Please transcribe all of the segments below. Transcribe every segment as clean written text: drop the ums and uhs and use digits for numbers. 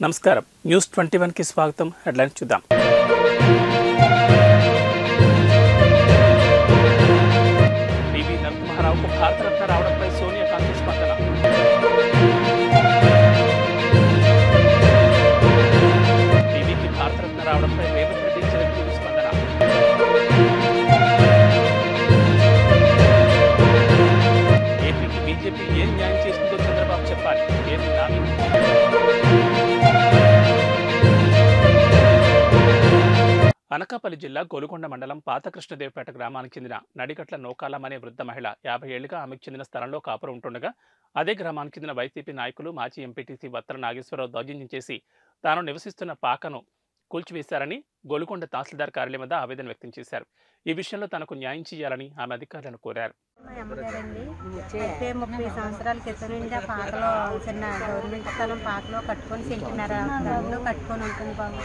నమస్కారం న్యూస్ 21 కి స్వాగతం. హెడ్లైన్స్ చూద్దాం. పివి నరసింహారావుకు భారతరత్న రావడంపై సోనియా గాంధీ స్పందన. పివికి భారతరత్న రావడంపై రేవంత్ రెడ్డి చిరంజీవి స్పందన. ఏపీకి బీజేపీ ఏం న్యాయం చేస్తుందో చంద్రబాబు చెప్పాలి. ఏది నాని. అనకాపల్లి జిల్లా గోలుకొండ మండలం పాత కృష్ణదేవపేట గ్రామానికి చెందిన నడిగట్ల నోకాలం అనే వృద్ధ మహిళ 50 ఏళ్లుగా ఆమెకు చెందిన స్థలంలో కాపురం ఉంటుండగా అదే గ్రామానికి చెందిన వైసీపీ నాయకులు మాజీ ఎంపీటీసీ వత్తల నాగేశ్వరరావు దౌర్జన్యం చేసి తాను నివసిస్తున్న పాకను కూల్చివేశారని గోలుకొండ తహసీల్దార్ కార్యాలయం వద్ద ఆవేదన వ్యక్తం చేశారు. ఈ విషయంలో తనకు న్యాయం చేయాలని ఆమె అధికారులను కోరారు. మా అమ్మగారండి 30 సంవత్సరాల క్రితం నుండి ఆ పాకలో చిన్న గవర్నమెంట్ స్థలం పాకలో కట్టుకొని సెంటున్నర కట్టుకొని ఉంటుంది బాబు.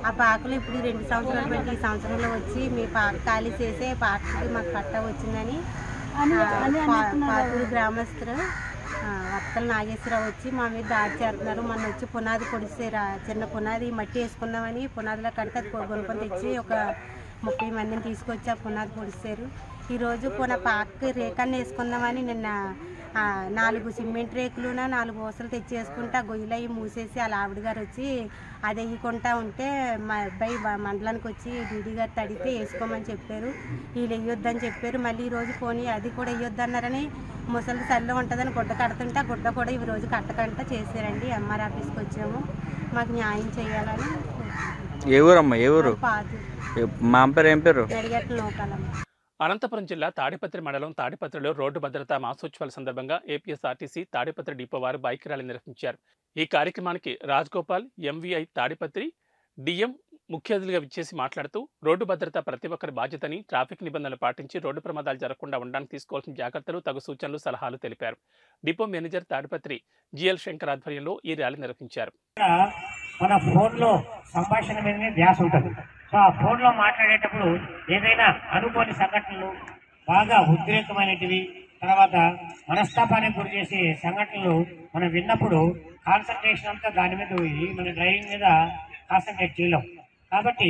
ఆ పాకలో ఇప్పుడు 2 సంవత్సరాలు పెట్టి ఈ సంవత్సరంలో వచ్చి మీ పాక ఖాళీ చేసే పాకకి మాకు పట్ట వచ్చిందని పాకూరు గ్రామస్తులు వత్తల నాగేశ్వరరావు వచ్చి మా మీద దాడి చేస్తున్నారు. మొన్న వచ్చి పునాది పొడిచారు. చిన్న పునాది మట్టి వేసుకుందామని పునాదిలో కడితే అది కొనుక్కొని తెచ్చి ఒక 30 మందిని తీసుకొచ్చి ఆ పునాది పొడిచారు. ఈరోజు పాకకి రేకాన్ని వేసుకుందామని నిన్న 4 సిమెంట్ రేకులు 4 ఊసలు తెచ్చేసుకుంటే ఆ గొయ్యిలు అవి మూసేసి వాళ్ళ ఆవిడ గారు వచ్చి అది వేయకుండా ఉంటే మా అబ్బాయి మండలానికి వచ్చి డీడీ గారు తడితే వేసుకోమని చెప్పారు. వీళ్ళు వేయొద్దని చెప్పారు. మళ్ళీ ఈరోజు పోనీ అది కూడా వేయొద్దన్నారని ముసలి చల్లు ఉంటుందని గుడ్డ కడుతుంటే ఆ గుడ్డ కూడా ఈరోజు కట్టకంట చేశారండి. ఎంఆర్ ఆఫీస్కి వచ్చాము. మాకు న్యాయం చేయాలని. ఏ ఊరమ్మా? ఏ ఊరు? పాదు మా పేరు ఏం పేరు? నడిగట్ల నౌకాలమ్మ. అనంతపురం జిల్లా తాడిపత్రి మండలం తాడిపత్రిలో రోడ్డు భద్రతా మాసోత్సవాల సందర్భంగా ఏపీఎస్ఆర్టీసీ తాడిపత్రి డిపో వారు బైక్ ర్యాలీ నిర్వహించారు. ఈ కార్యక్రమానికి రాజ్గోపాల్ ఎంవీఐ తాడిపత్రి డిఎం ముఖ్య అతిథులుగా విచ్చేసి మాట్లాడుతూ రోడ్డు భద్రత ప్రతి ఒక్కరి బాధ్యతని, ట్రాఫిక్ నిబంధనలు పాటించి రోడ్డు ప్రమాదాలు జరగకుండా ఉండడానికి తీసుకోవాల్సిన జాగ్రత్తలు, తగు సూచనలు, సలహాలు తెలిపారు. Depot manager Tadipatri GL Shankar ఆధ్వర్యంలో ఈ ర్యాలీ నిర్వహించారు. మన ఫోన్లో సంభాషణ మీదనే ధ్యాస ఉంటుంది. సో ఆ ఫోన్లో మాట్లాడేటప్పుడు ఏదైనా అనుకోని సంఘటనలు, బాగా ఉద్రేకమైనటివి, తర్వాత మనస్తాపానికి గురి చేసే సంఘటనలు మనం విన్నప్పుడు కాన్సన్ట్రేషన్ అంతా దాని మీద పోయి మన డ్రైవింగ్ మీద కాన్సన్ట్రేట్ చేయలేం. కాబట్టి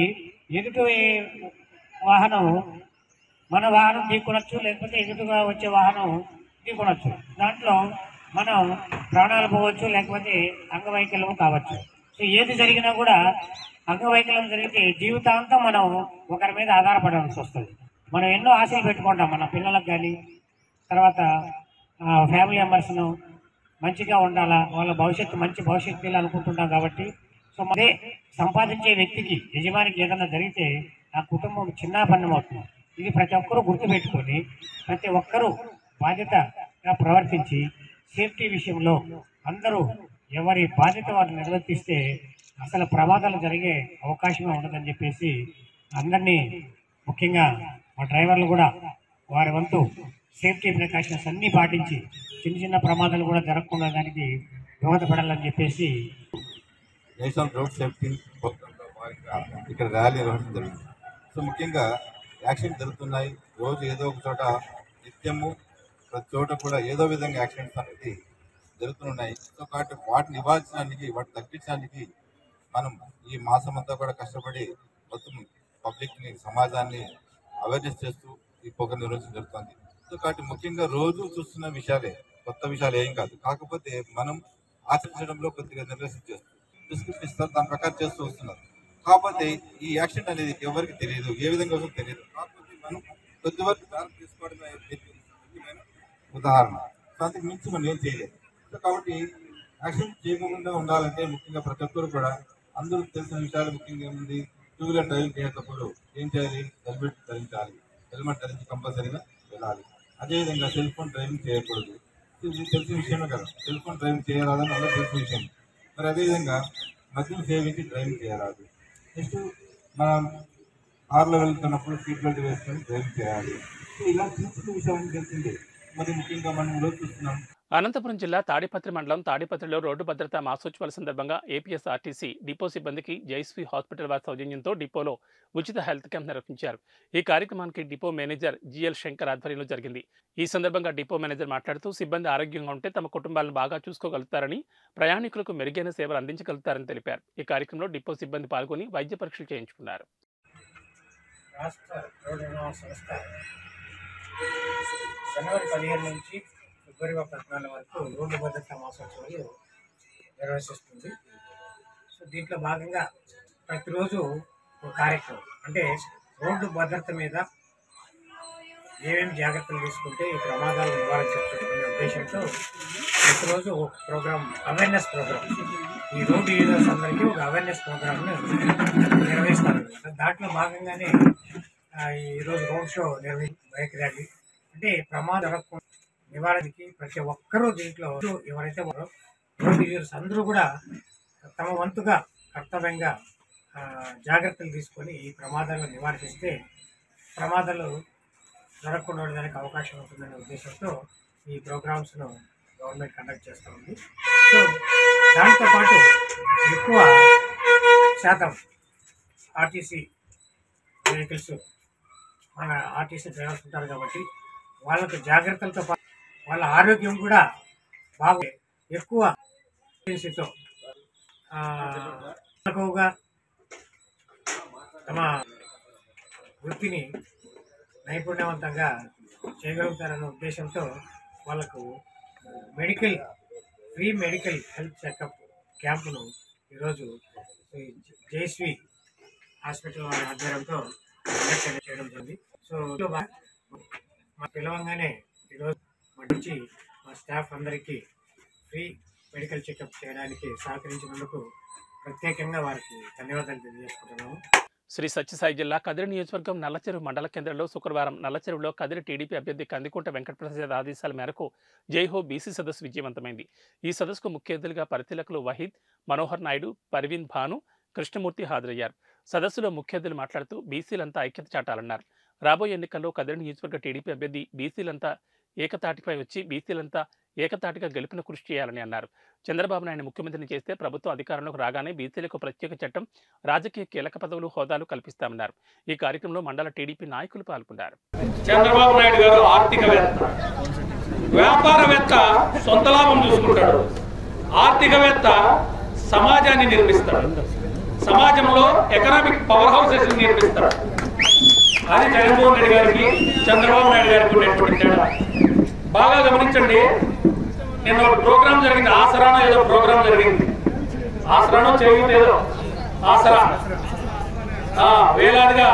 ఎదుటి వాహనం మన వాహనం ఢీకొనొచ్చు, లేకపోతే ఎదుటిగా వచ్చే వాహనం ఢీకొనొచ్చు. దాంట్లో మనం ప్రాణాలు పోవచ్చు, లేకపోతే అంగవైకల్యం కావచ్చు. సో ఏది జరిగినా కూడా అంగవైకల్యం జరిగితే జీవితాంతం మనం ఒకరి మీద ఆధారపడాల్సి వస్తుంది. మనం ఎన్నో ఆశలు పెట్టుకుంటాం మన పిల్లలకు కానీ, తర్వాత ఫ్యామిలీ మెంబర్స్ను మంచిగా ఉండాలా, వాళ్ళ భవిష్యత్తు మంచి భవిష్యత్తు అనుకుంటుంటాం. కాబట్టి సో అదే సంపాదించే వ్యక్తికి, యజమానికి ఏదైనా జరిగితే ఆ కుటుంబం చిన్నాభిన్నం అవుతుంది. ఇది ప్రతి ఒక్కరూ గుర్తుపెట్టుకొని ప్రతి ఒక్కరూ బాధ్యతగా ప్రవర్తించి సేఫ్టీ విషయంలో అందరూ ఎవరి బాధ్యత వారు నిర్వర్తిస్తే అసలు ప్రమాదాలు జరిగే అవకాశమే ఉండదని చెప్పేసి అందరినీ, ముఖ్యంగా మా డ్రైవర్లు కూడా వారి వంతు సేఫ్టీ ప్రికాషన్స్ అన్నీ పాటించి చిన్న చిన్న ప్రమాదాలు కూడా జరగకుండా దానికి దోహదపడాలని చెప్పేసి నేషనల్ రోడ్ సేఫ్టీ ఇక్కడ ర్యాలీ నిర్వహించడం జరిగింది. సో ముఖ్యంగా యాక్సిడెంట్ జరుగుతున్నాయి. రోజు ఏదో ఒక చోట, నిత్యము ప్రతి చోట కూడా ఏదో విధంగా యాక్సిడెంట్స్ అనేది జరుగుతున్నాయి. సో కాబట్టి వాటిని నివారించడానికి, వాటిని తగ్గించడానికి మనం ఈ మాసం అంతా కూడా కష్టపడి మొత్తం పబ్లిక్ని, సమాజాన్ని అవేర్నెస్ చేస్తూ ఈ ప్రోగ్రాం నిర్వహించడం జరుగుతుంది. సో కాబట్టి ముఖ్యంగా రోజు చూస్తున్న విషయాలే, కొత్త విషయాలు ఏం కాదు. కాకపోతే మనం ఆచరించడంలో కొద్దిగా నిర్లక్ష్యం చేస్తాం, ప్రిస్క్రిప్షన్ ఇస్తారు, దాని ప్రకారం చేస్తూ వస్తున్నారు. కాకపోతే ఈ యాక్సిడెంట్ అనేది ఎవరికి తెలియదు, ఏ విధంగా వస్తుందో తెలియదు. కాకపోతే మనం కొద్ది వరకు జాగ్రత్త తీసుకోవడమే ముఖ్యమైన ఉదాహరణ. సో అంతకు మించి మనం ఏం చేయలేదు. సో కాబట్టి యాక్సిడెంట్ చేయకుండా ఉండాలంటే ముఖ్యంగా ప్రతి ఒక్కరు కూడా అందరూ తెలిసిన విషయాలు ముఖ్యంగా ఏముంది, 2 వీలర్ డ్రైవింగ్ చేసేటప్పుడు ఏం చేయాలి? హెల్మెట్ ధరించాలి, హెల్మెట్ ధరించి కంపల్సరీగా వెళ్ళాలి. అదేవిధంగా సెల్ ఫోన్ డ్రైవింగ్ చేయకూడదు. ఇది తెలిసిన విషయమే కదా, సెల్ ఫోన్ డ్రైవింగ్ చేయరాదని అందరూ తెలిసిన విషయం. మరి అదేవిధంగా మద్యం సేవించి డ్రైవింగ్ చేయరాదు. నెక్స్ట్ మనం కార్లో వెళ్తున్నప్పుడు సీట్ బెల్ట్ వేసుకొని డ్రైవింగ్ చేయాలి. సో ఇలా చిన్న చిన్న విషయాన్ని తెలిసిందే. మరి ముఖ్యంగా మనం ఈరోజు చూస్తున్నాం. అనంతపురం జిల్లా తాడిపత్రి మండలం తాడిపత్రిలో రోడ్డు భద్రతా మాసోత్సవాల సందర్భంగా ఏపీఎస్ఆర్టీసీ డిపో సిబ్బందికి జైశ్రీ హాస్పిటల్ వారి సౌజన్యంతో డిపోలో ఉచిత హెల్త్ క్యాంప్ నిర్వహించారు. ఈ కార్యక్రమానికి డిపో మేనేజర్ జిఎల్ శంకర్ ఆధ్వర్యంలో జరిగింది. ఈ సందర్భంగా డిపో మేనేజర్ మాట్లాడుతూ సిబ్బంది ఆరోగ్యంగా ఉంటే తమ కుటుంబాలను బాగా చూసుకోగలుగుతారని, ప్రయాణికులకు మెరుగైన సేవలు అందించగలుగుతారని తెలిపారు. ఈ కార్యక్రమంలో డిపో సిబ్బంది పాల్గొని వైద్య పరీక్షలు చేయించుకున్నారు. జనవరి 15 నుంచి ఫిబ్రవరి 14 వరకు రోడ్డు భద్రతా మాసోత్సవాలు నిర్వహిస్తుంది. సో దీంట్లో భాగంగా ప్రతిరోజు ఒక కార్యక్రమం, అంటే రోడ్డు భద్రత మీద ఏమేమి జాగ్రత్తలు తీసుకుంటే ఈ ప్రమాదాలు నివారించవచ్చు అనే ఉద్దేశంతో ప్రతిరోజు ఒక ప్రోగ్రామ్, అవేర్నెస్ ప్రోగ్రామ్, ఈ రోడ్డు యూజర్స్ అందరికీ ఒక అవేర్నెస్ ప్రోగ్రామ్ని నిర్వహిస్తారు. దాంట్లో భాగంగానే ఈరోజు రోడ్ షో బైక్ ర్యాలీ, అంటే ప్రమాదం నివారణకి ప్రతి ఒక్కరూ దీంట్లో ఎవరైతే రోడ్డు యూజర్స్ అందరూ కూడా తమ వంతుగా కర్తవ్యంగా జాగ్రత్తలు తీసుకొని ఈ ప్రమాదాలను నివారిస్తే ప్రమాదాలు జరగకుండా ఉండడానికి అవకాశం ఉంటుందనే ఉద్దేశంతో ఈ ప్రోగ్రామ్స్ను గవర్నమెంట్ కండక్ట్ చేస్తూ ఉంది. సో దాంతోపాటు ఎక్కువ శాతం ఆర్టీసీ వెహికల్స్ మన ఆర్టీసీ డ్రైవర్స్ ఉంటారు కాబట్టి వాళ్ళకు జాగ్రత్తలతో పాటు వాళ్ళ ఆరోగ్యం కూడా బాగా ఎక్కువ తో ఎక్కువగా తమ వృత్తిని నైపుణ్యవంతంగా చేయగలుగుతారనే ఉద్దేశంతో వాళ్ళకు ఫ్రీ మెడికల్ హెల్త్ చెకప్ క్యాంపును ఈరోజు జయశ్రీ హాస్పిటల్ వారి ఆధ్వర్యంతో చేయడం జరిగింది. సో మా పిలవంగానే ఈరోజు మా నుంచి మా స్టాఫ్ అందరికీ ఫ్రీ మెడికల్ చెకప్ చేయడానికి సహకరించినందుకు ప్రత్యేకంగా వారికి ధన్యవాదాలు తెలియజేసుకుంటున్నాము. శ్రీ సత్యసాయి జిల్లా కదిరి నియోజకవర్గం నల్లచెరువు మండల కేంద్రంలో శుక్రవారం నల్లచెరువులో కదిరి టీడీపీ అభ్యర్థి కందికుంట వెంకటప్రసాద్ ఆదేశాల మేరకు జైహో బీసీ సదస్సు విజయవంతమైంది. ఈ సదస్సుకు ముఖ్య అతిథులుగా పరిశీలకులు వహీద్, మనోహర్ నాయుడు, పర్వీన్ భాను, కృష్ణమూర్తి హాజరయ్యారు. సదస్సులో ముఖ్య అతిథులు మాట్లాడుతూ బీసీలంతా ఐక్యత చాటాలన్నారు. రాబోయే ఎన్నికల్లో కదిరి నియోజకవర్గ టీడీపీ అభ్యర్థి బీసీలంతా ఏకతాటిపై వచ్చి బీసీలంతా ఏకతాటిగా గెలుపును కృషి చేయాలని అన్నారు. చంద్రబాబు నాయుడు ముఖ్యమంత్రిని చేస్తే ప్రభుత్వం అధికారంలోకి రాగానే బీసీలకు ప్రత్యేక చట్టం, రాజకీయ కీలక పదవులు, హోదాలు కల్పిస్తామన్నారు. ఈ కార్యక్రమంలో మండల టీడీపీ నాయకులు పాల్గొన్నారు. చంద్రబాబు నాయుడు గారు ఆర్థికవేత్త, వ్యాపారవేత్త సొంత లాభం చూసుకుంటాడు, ఆర్థికవేత్త సమాజాన్ని నిర్మిస్తాడు, సమాజంలో ఎకనామిక్ పవర్ హౌసెస్ నిర్మిస్తాడు. అది జగన్మోహన్ రెడ్డి గారికి, చంద్రబాబు నాయుడు గారికి ఉండేటువంటి తేడా బాగా గమనించండి. నిన్న ఒక ప్రోగ్రామ్ జరిగింది, ఆసరానో ఏదో ప్రోగ్రామ్ జరిగింది, ఆసరానో చేయూత ఏదో ఆసరా, వేలాదిగా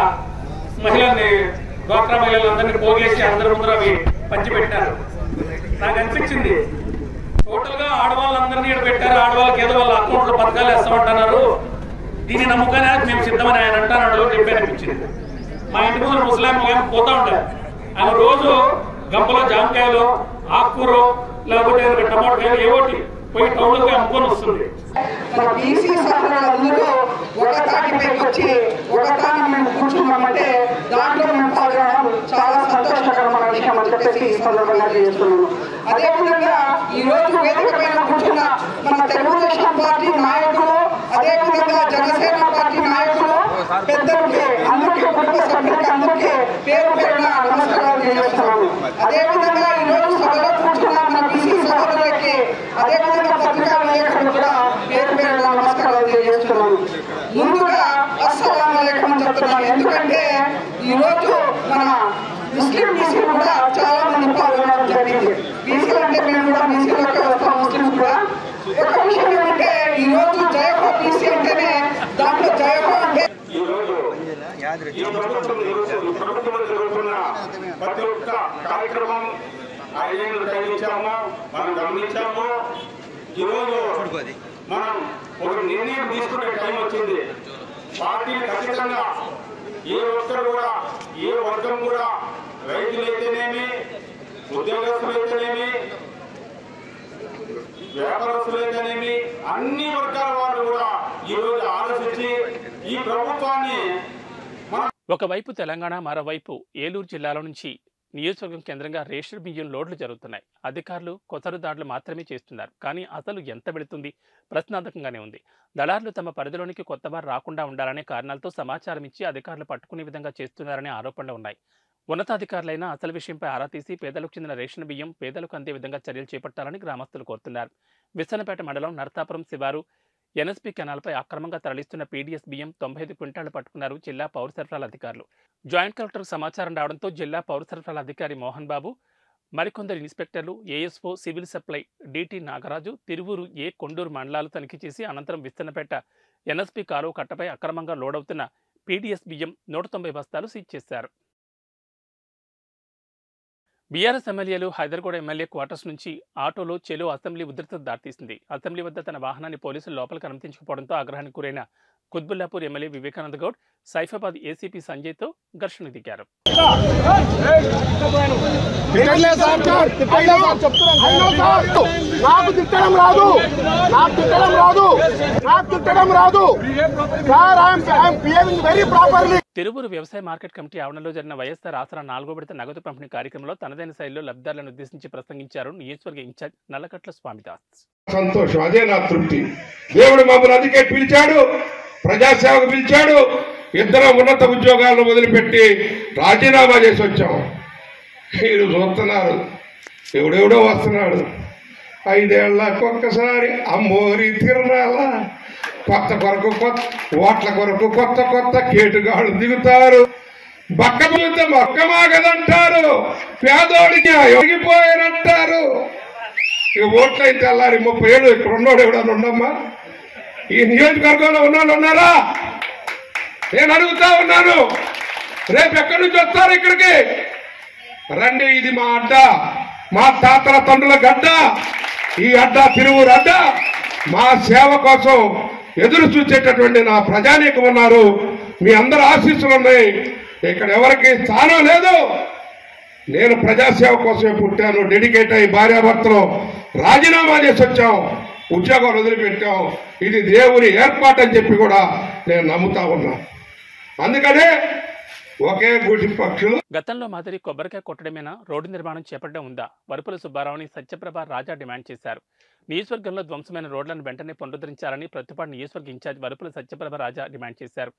మహిళల్ని, డ్వాక్రా మహిళలందరినీ పోగేసి అందరి ముందర అవి పంచిపెట్టారు. నాకు అనిపించింది టోటల్ గా ఆడవాళ్ళందరినీ పెట్టారు, ఆడవాళ్ళకి ఏదో వాళ్ళ అకౌంట్లో పథకాలు వేస్తామంటున్నారు, దీన్ని నమ్ముకనే మేము సిద్ధమని ఆయన అంటున్నాడు చెప్పి అనిపించింది. మా ఇంటి ముందు ముస్లాం పోతా ఉంటారు, ఆయన రోజు గంపలో జామకాయలు, ఆకుకూరలు, లేకపోతే టమాటోకాయలు ఏవోటి పోయి టౌన్లోకి అమ్ముకొని వస్తుంది. మన బీసీ సభ్యులందరూ ఒక తాటిపైకి వచ్చి ఒక తాటి మేము కూర్చున్నామంటే దాంట్లో మేము పాల్గొనడం చాలా సంతోషకరమైన విషయం అని చెప్పేసి ఈ సందర్భంగా చేస్తున్నాను. అదేవిధంగా ఈ రోజు వేదిక పైన కూర్చున్న మన తెలుగుదేశం పార్టీ నాయకులు, అదేవిధంగా జనసేన పార్టీ నాయకులు, పెద్దలకి, అందరికీ, కుటుంబ సభ్యులకి అందరికీ పేరు పేరున నమస్కారాలు తెలియజేస్తున్నాను. అదేవిధంగా ఈ రోజు సభలో కూర్చున్న మన బీసీ సభ్యులకి, అదేవిధంగా పత్రికా విలేకరులు కూడా పేరు పేరున నమస్కారాలు తెలియజేస్తున్నాను. ముందుగా అస్సలాము అలైకుం చెప్తున్నాను. ఎందుకంటే ఈ రోజు మన ముస్లిం బీసీలు కూడా చాలా మంది పాల్గొనడం జరిగింది. బీసీలు అంటే మేము కూడా బీసీలకి వస్తాం, ముస్లింస్ కూడా. ఒక విషయం ఏంటంటే ఈ రోజు జయహో బీసీ అంటేనే దాంట్లో జయహో అంటే ప్రభుత్వం జరుగుతున్న ప్రతి ఒక్క కార్యక్రమం ఐదేళ్ళు తగిలించాము, మనం గమనించాము. ఈరోజు మనం ఒక నిర్ణయం తీసుకునే టైం వచ్చింది. పార్టీలు ఖచ్చితంగా ఏ ఒక్కరు కూడా, ఏ వర్గం కూడా, రైతులైతేనేమి, ఉద్యోగస్తులైతేనేమి, వ్యాపారస్తులైతేనేమి, అన్ని వర్గాల వారు కూడా ఈరోజు ఆలోచించి ఈ ప్రభుత్వాన్ని ఒకవైపు తెలంగాణ, మరోవైపు ఏలూరు జిల్లాల నుంచి నియోజకవర్గం కేంద్రంగా రేషన్ బియ్యం లోడ్లు జరుగుతున్నాయి. అధికారులు కొసరు దాడులు మాత్రమే చేస్తున్నారు. కానీ అసలు ఎంత వెళుతుంది ప్రశ్నార్థకంగానే ఉంది. దళారులు తమ పరిధిలోనికి కొత్తవారు రాకుండా ఉండాలనే కారణాలతో సమాచారం ఇచ్చి అధికారులు పట్టుకునే విధంగా చేస్తున్నారనే ఆరోపణలు ఉన్నాయి. ఉన్నతాధికారులైన అసలు విషయంపై ఆరా తీసి పేదలకు చెందిన రేషన్ బియ్యం పేదలకు అందే విధంగా చర్యలు చేపట్టాలని గ్రామస్తులు కోరుతున్నారు. విసన్నపేట మండలం నర్తాపురం శివారు ఎన్ఎస్పీ కెనాల్పై అక్రమంగా తరలిస్తున్న పీడీఎస్ బియ్యం 95 క్వింటాళ్లు పట్టుకున్నారు జిల్లా పౌర సరఫరాల అధికారులు. జాయింట్ కలెక్టర్కు సమాచారం రావడంతో జిల్లా పౌర సరఫరాల అధికారి మోహన్ బాబు, మరికొందరు ఇన్స్పెక్టర్లు, ASO, civil supply DT Nagaraju, Tiruvuru A, Konduru మండలాలు తనిఖీ చేసి అనంతరం విస్తన్నపేట ఎన్ఎస్పీ కాలువ కట్టపై అక్రమంగా లోడవుతున్న పీడీఎస్ బియ్యం 190 బస్తాలు సీజ్ చేశారు. బీఆర్ఎస్ ఎమ్మెల్యేలు హైదర్గూడ ఎమ్మెల్యే క్వార్టర్స్ నుంచి ఆటోలో చెలో అసెంబ్లీ ఉధృత దారితీసింది. అసెంబ్లీ వద్ద తన వాహనాన్ని పోలీసులు లోపలికి అనుమతించకపోవడంతో ఆగ్రహానికి గురైన కుత్బుల్లాపూర్ ఎమ్మెల్యే వివేకానంద గౌడ్ సైఫాబాద్ ఏసీపీ సంజయ్తో ఘర్షణ దిగారు. తిరువూరు వ్యవసాయ మార్కెట్ కమిటీ ఆవరణలో జరిగిన వైఎస్ఆర్ ఆసరా 4వ విడత నగదు పంపిణీ కార్యక్రమంలో తనదైన శైలిలో లబ్ధిదారులను ఉద్దేశించి ప్రసంగించారు నియోజకవర్గ ఇన్ఛార్జ్ నల్లకట్ల స్వామిదాస్. సంతోషం, అదే నా తృప్తి. దేవుడు మమ్మల్ని అందుకే పిలిచాడు, ప్రజాసేవకు పిలిచాడు. ఇద్దరం ఉన్నత ఉద్యోగాలను వదిలిపెట్టి రాజీనామా చేసి వచ్చాం. మీరు చూస్తున్నారు, ఎవడెవడో వస్తున్నాడు. 5 ఏళ్ళకు ఒక్కసారి అమ్మోరి తిరణాల కొత్త కొరకు కొత్త ఓట్ల కొరకు కొత్త కొత్త కేటుగాళ్ళు దిగుతారు. బక్క పోతే మొక్కమాగదంటారు, పేదోడికి ఎగిపోయారంటారు. ఇక ఓట్లయితే తెల్లారి 30 ఏళ్ళు ఇక్కడ ఉన్నోడు ఎవడన్నా ఉండమ్మా? ఈ నియోజకవర్గంలో ఉన్నోళ్ళు ఉన్నారా? నేను అడుగుతా ఉన్నాను. రేపు ఎక్కడి నుంచి వస్తారు ఇక్కడికి? రండి, ఇది మా అడ్డ, మా తాతల తండ్రుల గడ్డ. ఈ అడ్డ తిరువూరు అడ్డ. మా సేవ కోసం ఎదురు చూసేటటువంటి నా ప్రజానీకం ఉన్నారు. మీ అందరు ఆశీస్సులు ఉన్నాయి. ఇక్కడ ఎవరికి స్థానం లేదు. నేను ప్రజాసేవ కోసమే పుట్టాను. డెడికేట్ అయ్యి భార్యాభర్తలు రాజీనామా చేసి వచ్చాం, ఉద్యోగాలు వదిలిపెట్టాం. ఇది దేవుని ఏర్పాటు అని చెప్పి కూడా నేను నమ్ముతా ఉన్నా. అందుకనే ఒకే గూటి పక్షులు. గతంలో మాదిరి కొబ్బరికాయ కొట్టడమేనా రోడ్డు నిర్మాణం చేపట్టడం ఉందా? వరుపుల సుబ్బారావుని సత్యప్రభ రాజా డిమాండ్ చేశారు. నియోజకవర్గంలో ధ్వంసమైన రోడ్లను వెంటనే పునరుద్ధరించాలని ప్రతిపాడు నియోజకవర్గ ఇన్ఛార్జ్ వరుపుల సత్యప్రభ రాజా డిమాండ్ చేశారు.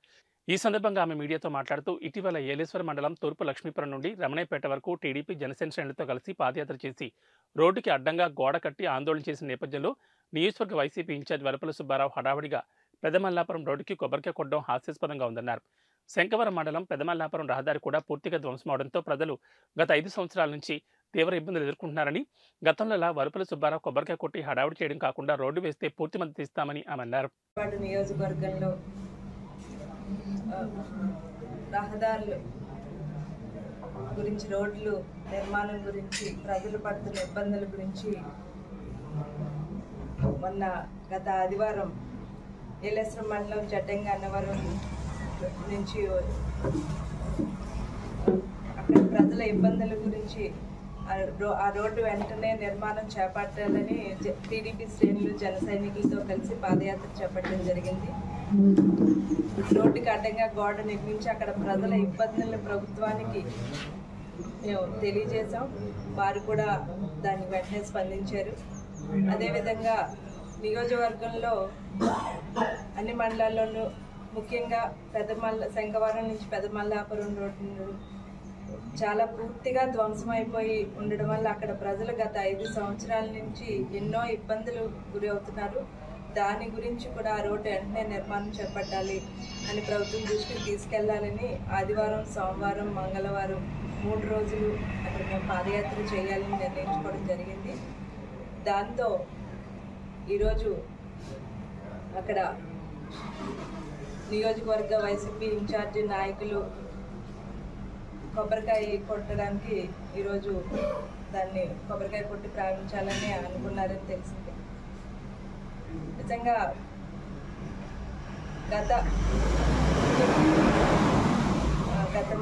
ఈ సందర్భంగా ఆమె మీడియాతో మాట్లాడుతూ ఇటీవల ఏలేశ్వర మండలం తూర్పు లక్ష్మీపురం నుండి రమణయ్యపేట వరకు టీడీపీ జనసేన శ్రేణులతో కలిసి పాదయాత్ర చేసి రోడ్డుకి అడ్డంగా గోడ కట్టి ఆందోళన చేసిన నేపథ్యంలో నియోజకవర్గ వైసీపీ ఇన్ఛార్జ్ వరుపుల సుబ్బారావు హడావుడిగా పెదమల్లాపురం రోడ్డుకి కొబ్బరికాయ కొట్టడం హాస్యాస్పదంగా ఉందన్నారు. శంకవరం మండలం పెదమల్లాపురం రహదారి కూడా పూర్తిగా ధ్వంసమవడంతో ప్రజలు గత 5 సంవత్సరాల నుంచి తీవ్ర ఇబ్బందులు ఎదుర్కొంటున్నారని, గతంలో వరుపుల సుబ్బారావు కొబ్బరికాయ కొట్టి హడావుడి చేయడం కాకుండా రోడ్డు వేస్తే పూర్తి మద్దతు ఇస్తామని ఆమె అన్నారు. నియోజకవర్గంలో రహదారులు గురించి, రోడ్లు నిర్మాణం గురించి, ప్రజలు పడుతున్న ఇబ్బందుల గురించి మొన్న గత ఆదివారం ఏలేశ్వరం మండలం జడ్డంగా అన్నవరం నుంచి అక్కడ ప్రజల ఇబ్బందుల గురించి ఆ రోడ్డు వెంటనే నిర్మాణం చేపట్టాలని టీడీపీ శ్రేణులు జన సైనికులతో కలిసి పాదయాత్ర చేపట్టడం జరిగింది. రోడ్డుకి అడ్డంగా గోడ నిర్మించి అక్కడ ప్రజల ఇబ్బందులను ప్రభుత్వానికి మేము తెలియజేశాం. వారు కూడా దాన్ని వెంటనే స్పందించారు. అదేవిధంగా నియోజకవర్గంలో అన్ని మండలాల్లోనూ ముఖ్యంగా శంకవరం నుంచి పెదమల్లాపురం రోడ్డు చాలా పూర్తిగా ధ్వంసమైపోయి ఉండడం వల్ల అక్కడ ప్రజలు గత 5 సంవత్సరాల నుంచి ఎన్నో ఇబ్బందులు గురి అవుతున్నారు. దాని గురించి కూడా ఆ రోడ్డు వెంటనే నిర్మాణం చేపట్టాలి అని ప్రభుత్వం దృష్టికి తీసుకెళ్లాలని ఆదివారం, సోమవారం, మంగళవారం 3 రోజులు అక్కడ మేము పాదయాత్ర చేయాలని నిర్ణయించుకోవడం జరిగింది. దాంతో ఈరోజు అక్కడ నియోజకవర్గ వైసీపీ ఇన్ఛార్జి నాయకులు కొబ్బరికాయ కొట్టడానికి ఈరోజు దాన్ని కొబ్బరికాయ కొట్టి ప్రారంభించాలని అనుకున్నారని తెలిసింది. నిజంగా గత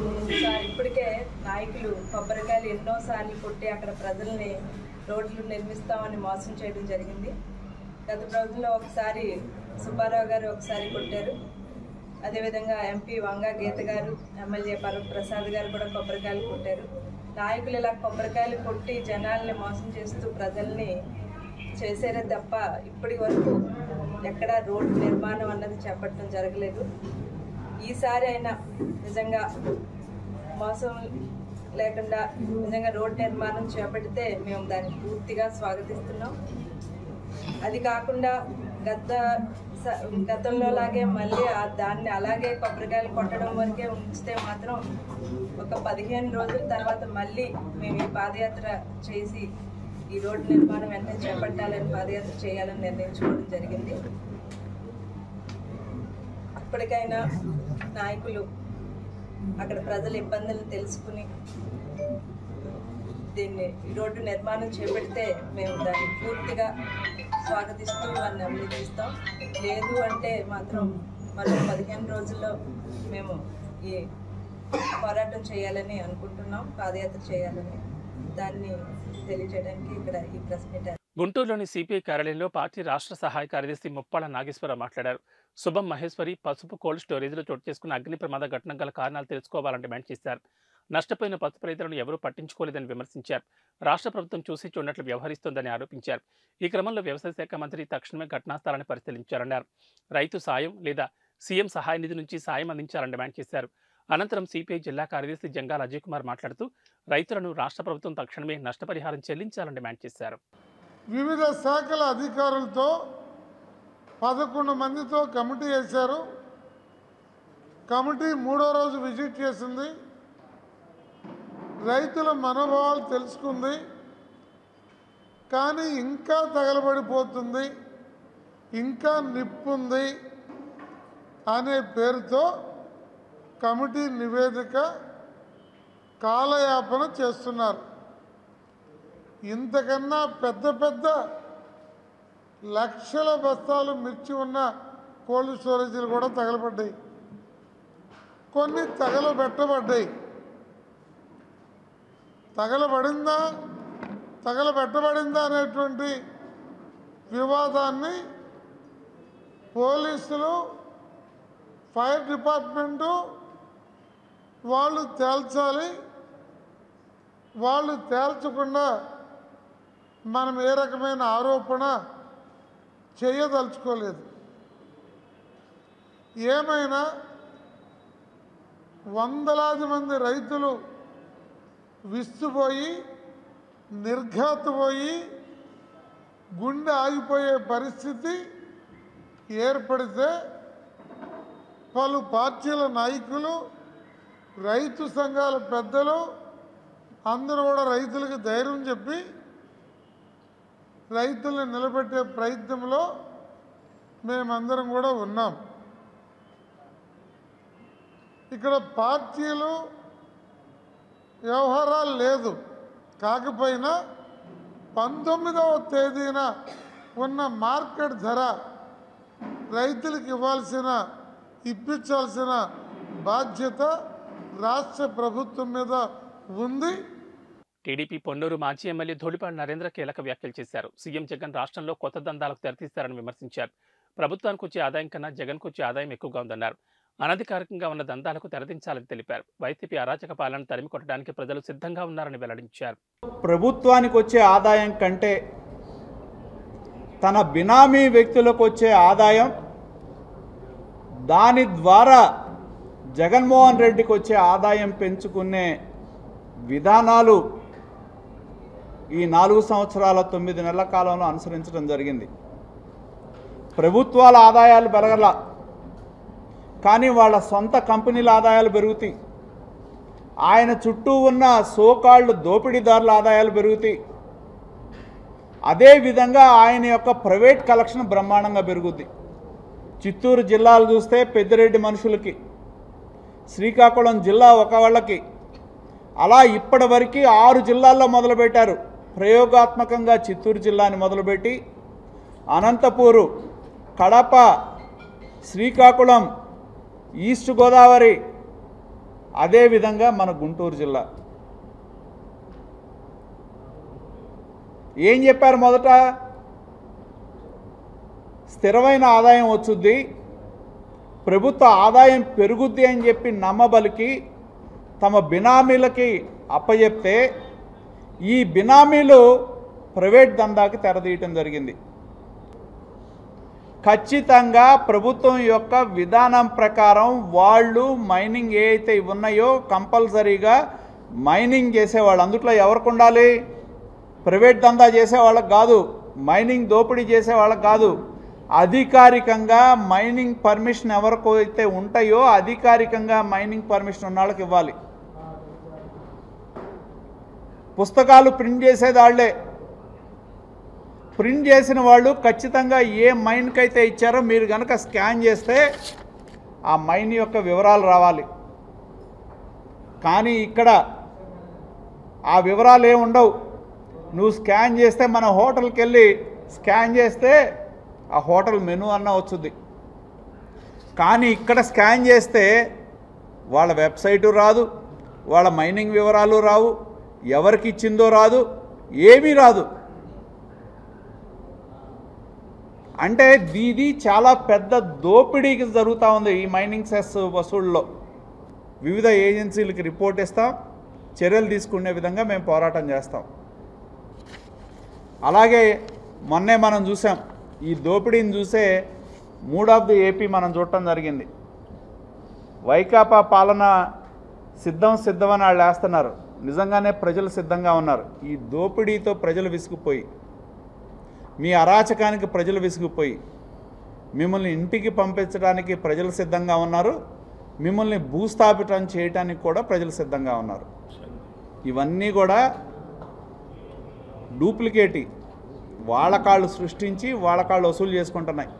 3 ఇప్పటికే నాయకులు కొబ్బరికాయలు ఎన్నోసార్లు కొట్టి అక్కడ ప్రజల్ని రోడ్లు నిర్మిస్తామని మోసం చేయడం జరిగింది. గత ప్రభుత్వంలో ఒకసారి సుబ్బారావు గారు ఒకసారి కొట్టారు. అదేవిధంగా ఎంపీ వంగా గీత గారు, ఎమ్మెల్యే పరమ ప్రసాద్ గారు కూడా కొబ్బరికాయలు కొట్టారు. నాయకులు ఇలా కొబ్బరికాయలు కొట్టి జనాల్ని మోసం చేస్తూ ప్రజల్ని చేసేదే తప్ప ఇప్పటి వరకు ఎక్కడ రోడ్డు నిర్మాణం అన్నది చేపట్టడం జరగలేదు. ఈసారి అయినా నిజంగా మోసం లేకుండా నిజంగా రోడ్డు నిర్మాణం చేపడితే మేము దాన్ని పూర్తిగా స్వాగతిస్తున్నాం. అది కాకుండా గతంలో లాగే మళ్ళీ దాన్ని అలాగే కొబ్బరికాయలు కొట్టడం వరకే ఉంచితే మాత్రం ఒక 15 రోజుల తర్వాత మళ్ళీ మేము ఈ పాదయాత్ర చేసి ఈ రోడ్డు నిర్మాణం వెంటనే చేపట్టాలని పాదయాత్ర చేయాలని నిర్ణయించుకోవడం జరిగింది. ఇప్పటికైనా నాయకులు అక్కడ ప్రజల ఇబ్బందులను తెలుసుకుని దీన్ని ఈ రోడ్డు నిర్మాణం చేపడితే మేము దాన్ని పూర్తిగా స్వాగతిస్తూ వారిని అభినందిస్తాం. లేదు అంటే మాత్రం మరో 15 రోజుల్లో మేము ఈ పోరాటం చేయాలని అనుకుంటున్నాం, పాదయాత్ర చేయాలని. దాన్ని తెలియజేయడానికి ఇక్కడ ఈ ప్రెస్ మీట్. గుంటూరులోని సిపిఐ కార్యాలయంలో పార్టీ రాష్ట్ర సహాయ కార్యదర్శి ముప్పాళ్ల నాగేశ్వరరావు మాట్లాడారు. శుభం మహేశ్వరి పసుపు కోల్డ్ స్టోరేజ్లో చోటు చేసుకున్న అగ్ని ప్రమాద ఘటన గల కారణాలు తెలుసుకోవాలని డిమాండ్ చేశారు. నష్టపోయిన పసుపు రైతులను ఎవరూ పట్టించుకోలేదని విమర్శించారు. రాష్ట్ర ప్రభుత్వం చూసి చూడనట్లు వ్యవహరిస్తోందని ఆరోపించారు. ఈ క్రమంలో వ్యవసాయ శాఖ మంత్రి తక్షణమే ఘటనా స్థలాన్ని పరిశీలించారన్నారు. రైతు సాయం లేదా సీఎం సహాయ నిధి నుంచి సాయం అందించాలని డిమాండ్ చేశారు. అనంతరం సిపిఐ జిల్లా కార్యదర్శి జంగాల అజయ్ కుమార్ మాట్లాడుతూ రైతులను రాష్ట్ర ప్రభుత్వం తక్షణమే నష్టపరిహారం చెల్లించాలని డిమాండ్ చేశారు. వివిధ శాఖల అధికారులతో 11 మందితో కమిటీ వేశారు. కమిటీ 3వ రోజు విజిట్ చేసింది. రైతుల మనోభావాలు తెలుసుకుంది. కానీ ఇంకా తగలబడిపోతుంది, ఇంకా నిప్పుంది అనే పేరుతో కమిటీ నివేదిక కాలయాపన చేస్తున్నారు. ఇంతకన్నా పెద్ద పెద్ద లక్షల బస్తాలు మిర్చి ఉన్న కోల్డ్ స్టోరేజీలు కూడా తగలబడ్డాయి, కొన్ని తగలబెట్టబడ్డాయి. తగలబెట్టబడిందా అనేటువంటి వివాదాన్ని పోలీసులు, ఫైర్ డిపార్ట్మెంటు వాళ్ళు తేల్చాలి. వాళ్ళు తేల్చకుండా మనం ఏ రకమైన ఆరోపణ చేయదలుచుకోలేదు. ఏమైనా వందలాది మంది రైతులు విస్తుపోయి, నిర్ఘాతుపోయి, గుండె ఆగిపోయే పరిస్థితి ఏర్పడితే పలు పార్టీల నాయకులు, రైతు సంఘాల పెద్దలు అందరూ కూడా రైతులకు ధైర్యం చెప్పి రైతుల్ని నిలబెట్టే ప్రయత్నంలో మేమందరం కూడా ఉన్నాం. ఇక్కడ పార్టీలు వ్యవహారాలు లేదు. కాకపోయినా 19వ తేదీన ఉన్న మార్కెట్ ధర రైతులకు ఇప్పించాల్సిన బాధ్యత రాష్ట్ర ప్రభుత్వం మీద ఉంది. టీడీపీ పొన్నూరు మాజీ ఎమ్మెల్యే ధూళిపాళ్ల నరేంద్ర కీలక వ్యాఖ్యలు చేశారు. సీఎం జగన్ రాష్ట్రంలో కొత్త దందాలకు తెరతీస్తారని విమర్శించారు. ప్రభుత్వానికి వచ్చే ఆదాయం కన్నా జగన్కు వచ్చే ఆదాయం ఎక్కువగా ఉందన్నారు. అనధికారికంగా ఉన్న దందాలకు తెరదించాలని తెలిపారు. వైసీపీ అరాచక పాలన తరిమి కొట్టడానికి ప్రజలు సిద్ధంగా ఉన్నారని వెల్లడించారు. ప్రభుత్వానికి వచ్చే ఆదాయం కంటే తన బినామీ వ్యక్తులకు వచ్చే ఆదాయం, దాని ద్వారా జగన్మోహన్ రెడ్డికి వచ్చే ఆదాయం పెంచుకునే విధానాలు ఈ 4 సంవత్సరాల 9 నెలల కాలంలో అనుసరించడం జరిగింది. ప్రభుత్వాల ఆదాయాలు పెరగల, కానీ వాళ్ళ సొంత కంపెనీల ఆదాయాలు పెరుగుతాయి. ఆయన చుట్టూ ఉన్న సోకాళ్ళు దోపిడీదారుల ఆదాయాలు పెరుగుతాయి. అదేవిధంగా ఆయన యొక్క ప్రైవేట్ కలెక్షన్ బ్రహ్మాండంగా పెరుగుద్ది. చిత్తూరు జిల్లాలు చూస్తే పెద్దిరెడ్డి మనుషులకి, శ్రీకాకుళం జిల్లా ఒక వాళ్ళకి, అలా ఇప్పటివరకు 6 జిల్లాల్లో మొదలుపెట్టారు. ప్రయోగాత్మకంగా చిత్తూరు జిల్లాని మొదలుపెట్టి అనంతపూరు, కడప, శ్రీకాకుళం, ఈస్ట్ గోదావరి, అదేవిధంగా మన గుంటూరు జిల్లా. ఏం చెప్పారు? మొదట స్థిరమైన ఆదాయం వచ్చుద్ది, ప్రభుత్వ ఆదాయం పెరుగుద్ది అని చెప్పి నమ్మబలికి తమ బినామీలకి అప్పచెప్తే ఈ బినామీలు ప్రైవేట్ దందాకి తెరదీయటం జరిగింది. ఖచ్చితంగా ప్రభుత్వం యొక్క విధానం ప్రకారం వాళ్ళు మైనింగ్ ఏ అయితే ఉన్నాయో కంపల్సరీగా మైనింగ్ చేసేవాళ్ళు, అందుట్లో ఎవరికి ఉండాలి? ప్రైవేట్ దందా చేసేవాళ్ళకి కాదు, మైనింగ్ దోపిడీ చేసేవాళ్ళకి కాదు. అధికారికంగా మైనింగ్ పర్మిషన్ ఎవరికైతే ఉంటాయో అధికారికంగా మైనింగ్ పర్మిషన్ ఉన్న వాళ్ళకి ఇవ్వాలి. పుస్తకాలు ప్రింట్ చేసేది వాళ్ళే. ప్రింట్ చేసిన వాళ్ళు ఖచ్చితంగా ఏ మైన్కి అయితే ఇచ్చారో మీరు కనుక స్కాన్ చేస్తే ఆ మైన్ యొక్క వివరాలు రావాలి. కానీ ఇక్కడ ఆ వివరాలు ఏమి ఉండవు. నువ్వు స్కాన్ చేస్తే మన హోటల్కి వెళ్ళి స్కాన్ చేస్తే ఆ హోటల్ మెనూ అన్న వచ్చుద్ది. కానీ ఇక్కడ స్కాన్ చేస్తే వాళ్ళ వెబ్సైటు రాదు, వాళ్ళ మైనింగ్ వివరాలు రావు, ఎవరికి ఇచ్చిందో రాదు, ఏమీ రాదు. అంటే ఇది చాలా పెద్ద దోపిడీకి జరుగుతూ ఉంది ఈ మైనింగ్ సెస్ వసూళ్ళలో. వివిధ ఏజెన్సీలకి రిపోర్ట్ ఇస్తాం, చర్యలు తీసుకునే విధంగా మేము పోరాటం చేస్తాం. అలాగే మొన్నే మనం చూసాం, ఈ దోపిడీని చూసే మూడ్ ఆఫ్ ది ఏపీ మనం చూడటం జరిగింది. వైకాపా పాలన సిద్ధమని వాళ్ళు వేస్తున్నారు, నిజంగానే ప్రజలు సిద్ధంగా ఉన్నారు. ఈ దోపిడీతో ప్రజలు విసిగిపోయి, మీ అరాచకానికి ప్రజలు విసిగిపోయి, మిమ్మల్ని ఇంటికి పంపించడానికి ప్రజలు సిద్ధంగా ఉన్నారు, మిమ్మల్ని భూస్థాపితం చేయడానికి కూడా ప్రజలు సిద్ధంగా ఉన్నారు. ఇవన్నీ కూడా డూప్లికేటి, వాళ్ళ కాళ్ళు సృష్టించి వాళ్ళ కాళ్ళు వసూలు చేసుకుంటున్నాయి.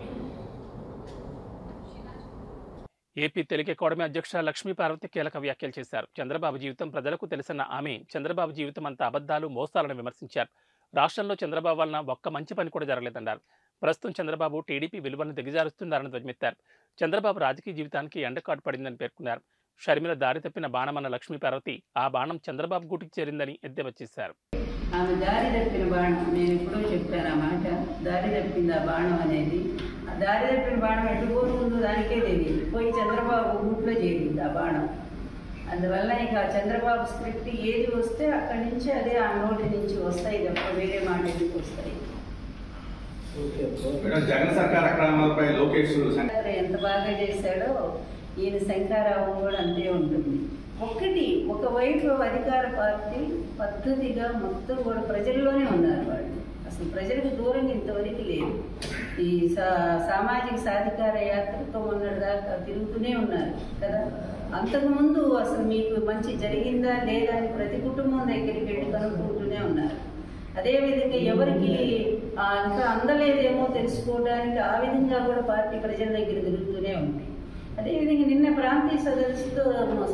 ఏపీ తెలుగు అకాడమీ అధ్యక్ష లక్ష్మీ పార్వతి కీలక వ్యాఖ్యలు చేశారు. చంద్రబాబు జీవితం ప్రజలకు తెలిసిన ఆమె చంద్రబాబు జీవితం అంతా అబద్ధాలు, మోసాలను విమర్శించారు. రాష్ట్రంలో చంద్రబాబు వలన ఒక్క మంచి పని కూడా జరగలేదన్నారు. ప్రస్తుతం చంద్రబాబు టీడీపీ విలువలను దిగజారుస్తున్నారని ధ్వజమెత్తారు. చంద్రబాబు రాజకీయ జీవితానికి ఎండకాటు పడిందని పేర్కొన్నారు. షర్మిల దారి తప్పిన బాణమన్న లక్ష్మీ పార్వతి ఆ బాణం చంద్రబాబు గూటికి చేరిందని ఎద్దేవా చేశారు. ఆమె దారి తప్పిన బాణం, నేను ఎప్పుడో చెప్పాను ఆ మాట, దారి తప్పింది ఆ బాణం అనేది. ఆ దారి తప్పిన బాణం ఎటు పోతుందో దానికే తెలియదు, పోయి చంద్రబాబు గూట్లో చేరింది ఆ బాణం. అందువల్ల ఇక చంద్రబాబు స్క్రిప్ట్ ఏది వస్తే అక్కడి నుంచి అదే ఆ నోటి నుంచి వస్తాయి తప్ప వేరే మాట ఎందుకు వస్తాయి. జగన్ సర్కార్ అక్రమాలపై లోకేష్ ఎంత బాగా చేశాడో ఈయన శంకారావం కూడా అంతే ఉంటుంది. ఒకవైపు అధికార పార్టీ పద్ధతిగా మొత్తం కూడా ప్రజల్లోనే ఉన్నారు వాళ్ళు, అసలు ప్రజలకు దూరంగా ఇంతవరకు లేదు. ఈ సామాజిక సాధికార యాత్రతో ఉన్నదాకా తిరుగుతూనే ఉన్నారు కదా. అంతకుముందు అసలు మీకు మంచి జరిగిందా లేదా అని ప్రతి కుటుంబం దగ్గరికి వెళ్ళి కనుక్కుంటూనే ఉన్నారు. అదేవిధంగా ఎవరికి ఇంకా అందలేదేమో తెలుసుకోవడానికి ఆ విధంగా కూడా పార్టీ ప్రజల దగ్గర తిరుగుతూనే ఉంది. అదేవిధంగా నిన్న ప్రాంతీయ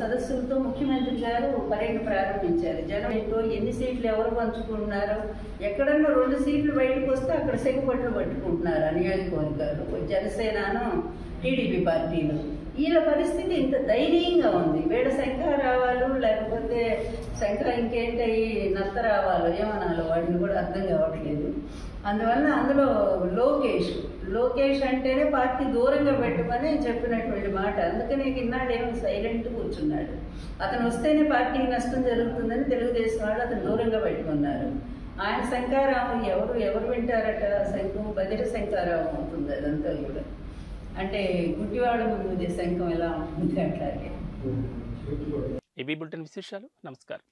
సదస్సులతో ముఖ్యమంత్రి గారు పర్యటన ప్రారంభించారు. జనం ఏంటో, ఎన్ని సీట్లు ఎవరు పంచుకుంటున్నారో, ఎక్కడన్నా 2 సీట్లు బయటకు వస్తే అక్కడ సెగపట్లు పట్టుకుంటున్నారు ఆ నియోజకవర్గాలు, జనసేనను టీడీపీ పార్టీలు. వీళ్ళ పరిస్థితి ఇంత దయనీయంగా ఉంది. వీళ్ళ శంఖ రావాలు లేకపోతే శంఖ ఇంకేంటి నత్త రావాలో ఏమనాలో వాటిని కూడా అర్థం కావట్లేదు. అందువల్ల అందులో లోకేష్ అంటేనే పార్టీ దూరంగా పెట్టమని చెప్పినటువంటి మాట. అందుకని ఇన్నాడేమో సైలెంట్ కూర్చున్నాడు. అతను వస్తేనే పార్టీకి నష్టం జరుగుతుందని తెలుగుదేశం వాళ్ళు అతను దూరంగా పెట్టుకున్నారు. ఆయన శంఖారావం ఎవరు వింటారట, శంఖం బదిర శంఖారావం అవుతుంది అదంతా కూడా. అంటే గుడ్డివాడ ముందు శంఖం ఎలా ఉంటుంది అట్లాగే. ఏబీ బులెటిన్ విశేషాలు. నమస్కారం.